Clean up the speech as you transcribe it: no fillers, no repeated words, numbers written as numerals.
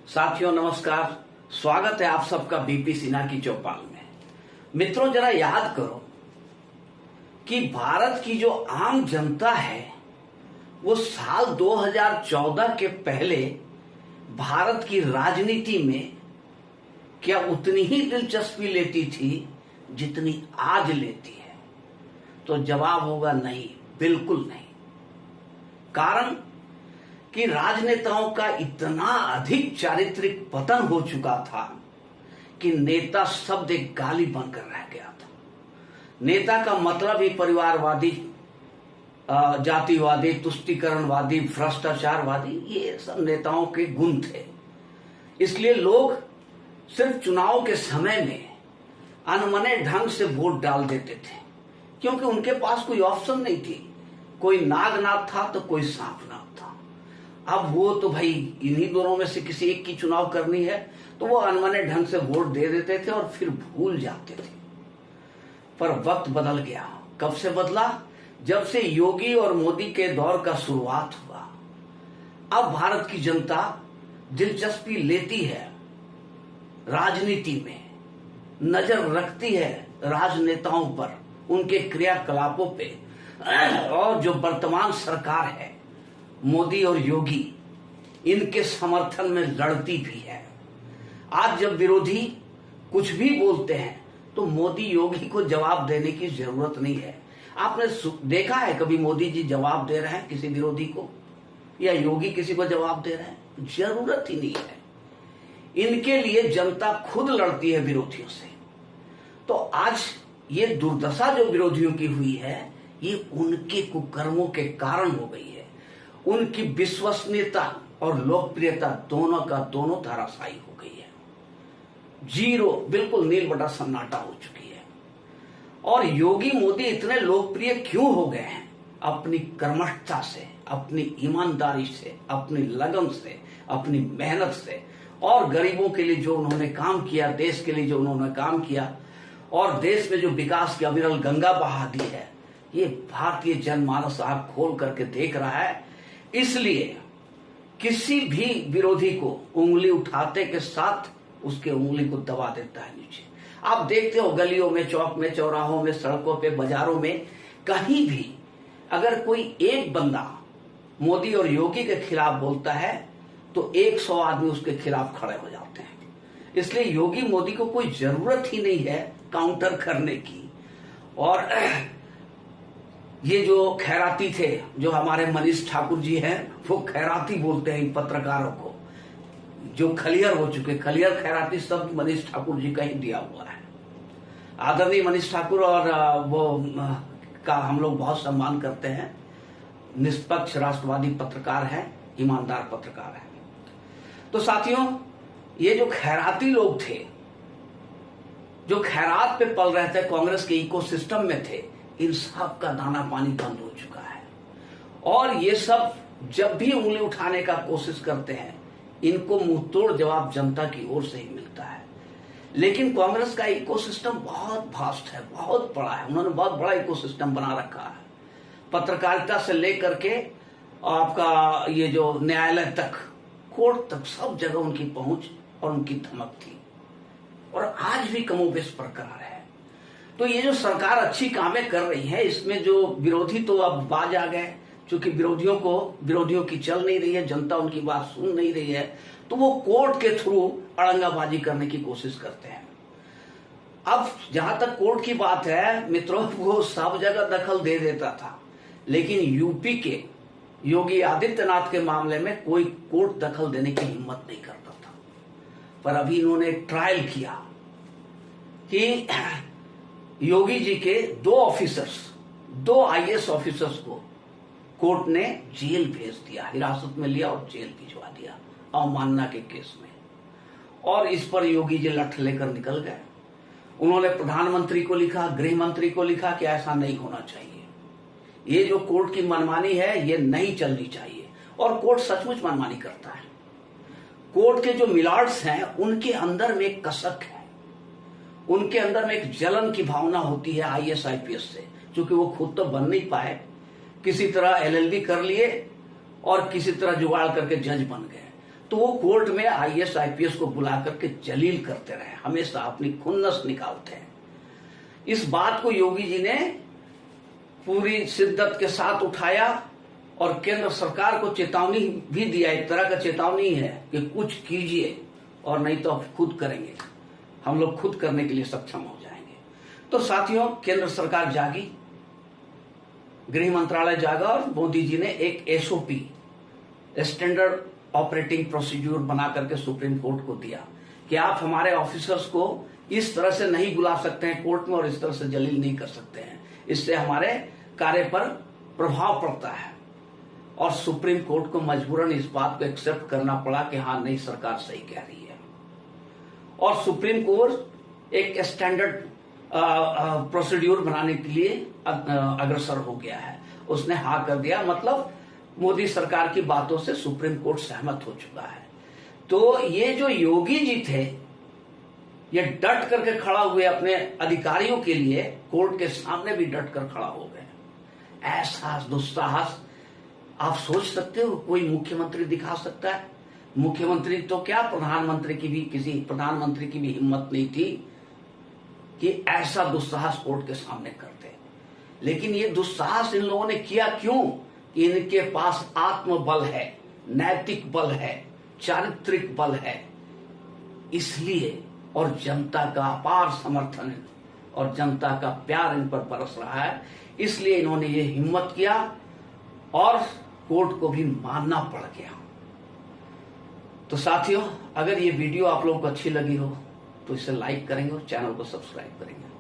साथियों नमस्कार। स्वागत है आप सबका बीपी सिन्हा की चौपाल में। मित्रों, जरा याद करो कि भारत की जो आम जनता है वो साल 2014 के पहले भारत की राजनीति में क्या उतनी ही दिलचस्पी लेती थी जितनी आज लेती है? तो जवाब होगा नहीं, बिल्कुल नहीं। कारण कि राजनेताओं का इतना अधिक चारित्रिक पतन हो चुका था कि नेता शब्द एक गाली बनकर रह गया था। नेता का मतलब ही परिवारवादी, जातिवादी, तुष्टीकरणवादी, भ्रष्टाचारवादी, ये सब नेताओं के गुण थे। इसलिए लोग सिर्फ चुनाव के समय में अनमने ढंग से वोट डाल देते थे, क्योंकि उनके पास कोई ऑप्शन नहीं थी। कोई नागनाथ था तो कोई सांपनाथ था। अब वो तो भाई इन्हीं दोनों में से किसी एक की चुनाव करनी है, तो वो अनमने ढंग से वोट दे देते थे और फिर भूल जाते थे। पर वक्त बदल गया। कब से बदला? जब से योगी और मोदी के दौर का शुरुआत हुआ। अब भारत की जनता दिलचस्पी लेती है राजनीति में, नजर रखती है राजनेताओं पर, उनके क्रियाकलापों पे, और जो वर्तमान सरकार है मोदी और योगी, इनके समर्थन में लड़ती भी है। आज जब विरोधी कुछ भी बोलते हैं तो मोदी योगी को जवाब देने की जरूरत नहीं है। आपने देखा है कभी मोदी जी जवाब दे रहे हैं किसी विरोधी को, या योगी किसी को जवाब दे रहे हैं? जरूरत ही नहीं है। इनके लिए जनता खुद लड़ती है विरोधियों से। तो आज ये दुर्दशा जो विरोधियों की हुई है, ये उनके कुकर्मों के कारण हो गई है। उनकी विश्वसनीयता और लोकप्रियता दोनों का दोनों धराशायी हो गई है। जीरो, बिल्कुल नील बटा सन्नाटा हो चुकी है। और योगी मोदी इतने लोकप्रिय क्यों हो गए हैं? अपनी कर्मठता से, अपनी ईमानदारी से, अपनी लगन से, अपनी मेहनत से, और गरीबों के लिए जो उन्होंने काम किया, देश के लिए जो उन्होंने काम किया, और देश में जो विकास की अविरल गंगा बहा दी है, ये भारतीय जनमानस आंख खोल करके देख रहा है। इसलिए किसी भी विरोधी को उंगली उठाते के साथ उसके उंगली को दबा देता है नीचे। आप देखते हो गलियों में, चौक में, चौराहों में, सड़कों पे, बाजारों में, कहीं भी अगर कोई एक बंदा मोदी और योगी के खिलाफ बोलता है तो 100 आदमी उसके खिलाफ खड़े हो जाते हैं। इसलिए योगी मोदी को कोई जरूरत ही नहीं है काउंटर करने की। और ये जो खैराती थे, जो हमारे मनीष ठाकुर जी हैं, वो खैराती बोलते हैं इन पत्रकारों को, जो खलियर हो चुके। खलियर खैराती शब्द मनीष ठाकुर जी का ही दिया हुआ है। आदरणीय मनीष ठाकुर और वो का हम लोग बहुत सम्मान करते हैं। निष्पक्ष राष्ट्रवादी पत्रकार हैं, ईमानदार पत्रकार हैं। तो साथियों, ये जो खैराती लोग थे, जो खैरात पे पल रहे थे, कांग्रेस के इकोसिस्टम में थे, इन सब का दाना पानी बंद हो चुका है। और ये सब जब भी उंगली उठाने का कोशिश करते हैं, इनको मुंहतोड़ जवाब जनता की ओर से ही मिलता है। लेकिन कांग्रेस का इकोसिस्टम बहुत वास्ट है, बहुत बड़ा है। उन्होंने बहुत बड़ा इकोसिस्टम बना रखा है। पत्रकारिता से लेकर के आपका ये जो न्यायालय तक, कोर्ट तक, सब जगह उनकी पहुंच और उनकी धमक थी, और आज भी कमोबेश बरकरार है। तो ये जो सरकार अच्छी कामें कर रही है, इसमें जो विरोधी तो अब बाज आ गए, क्योंकि विरोधियों की चल नहीं रही है, जनता उनकी बात सुन नहीं रही है, तो वो कोर्ट के थ्रू अड़ंगाबाजी करने की कोशिश करते हैं। अब जहां तक कोर्ट की बात है मित्रों, वो सब जगह दखल दे देता था, लेकिन यूपी के योगी आदित्यनाथ के मामले में कोई कोर्ट दखल देने की हिम्मत नहीं करता था। पर अभी इन्होंने ट्रायल किया कि योगी जी के 2 ऑफिसर्स, 2 आईएएस ऑफिसर्स को कोर्ट ने जेल भेज दिया, हिरासत में लिया और जेल भिजवा दिया अवमानना के केस में। और इस पर योगी जी लठ लेकर निकल गए। उन्होंने प्रधानमंत्री को लिखा, गृह मंत्री को लिखा कि ऐसा नहीं होना चाहिए, ये जो कोर्ट की मनमानी है ये नहीं चलनी चाहिए। और कोर्ट सचमुच मनमानी करता है। कोर्ट के जो मिलार्ड्स हैं उनके अंदर में एक कसक है, उनके अंदर में एक जलन की भावना होती है आईएएस आईपीएस से, क्योंकि वो खुद तो बन नहीं पाए, किसी तरह एलएलबी कर लिए और किसी तरह जुगाड़ करके जज बन गए। तो वो कोर्ट में आईएएस आईपीएस को बुला करके जलील करते रहे, हमेशा अपनी खुन्नस निकालते हैं। इस बात को योगी जी ने पूरी शिद्दत के साथ उठाया और केंद्र सरकार को चेतावनी भी दिया, एक तरह का चेतावनी है कि कुछ कीजिए और नहीं तो आप खुद करेंगे, हम लोग खुद करने के लिए सक्षम हो जाएंगे। तो साथियों, केंद्र सरकार जागी, गृह मंत्रालय जागा और मोदी जी ने एक एसओपी, स्टैंडर्ड ऑपरेटिंग प्रोसीड्यूर बना करके सुप्रीम कोर्ट को दिया कि आप हमारे ऑफिसर्स को इस तरह से नहीं बुला सकते हैं कोर्ट में और इस तरह से जलील नहीं कर सकते हैं, इससे हमारे कार्य पर प्रभाव पड़ता है। और सुप्रीम कोर्ट को मजबूरन इस बात को एक्सेप्ट करना पड़ा कि हाँ, नहीं, सरकार सही कह रही है। और सुप्रीम कोर्ट एक स्टैंडर्ड प्रोसीड्यूर बनाने के लिए अग्रसर हो गया है, उसने हाँ कर दिया, मतलब मोदी सरकार की बातों से सुप्रीम कोर्ट सहमत हो चुका है। तो ये जो योगी जी थे, ये डट करके खड़ा हुए अपने अधिकारियों के लिए, कोर्ट के सामने भी डट कर खड़ा हो गए। ऐसा दुस्साहस आप सोच सकते हो कोई मुख्यमंत्री दिखा सकता है? मुख्यमंत्री तो क्या, प्रधानमंत्री की भी, किसी प्रधानमंत्री की भी हिम्मत नहीं थी कि ऐसा दुस्साहस कोर्ट के सामने करते। लेकिन ये दुस्साहस इन लोगों ने किया क्यों? कि इनके पास आत्मबल है, नैतिक बल है, चारित्रिक बल है, इसलिए। और जनता का अपार समर्थन और जनता का प्यार इन पर बरस रहा है, इसलिए इन्होंने ये हिम्मत किया और कोर्ट को भी मानना पड़ गया। तो साथियों, अगर ये वीडियो आप लोगों को अच्छी लगी हो तो इसे लाइक करेंगे और चैनल को सब्सक्राइब करेंगे।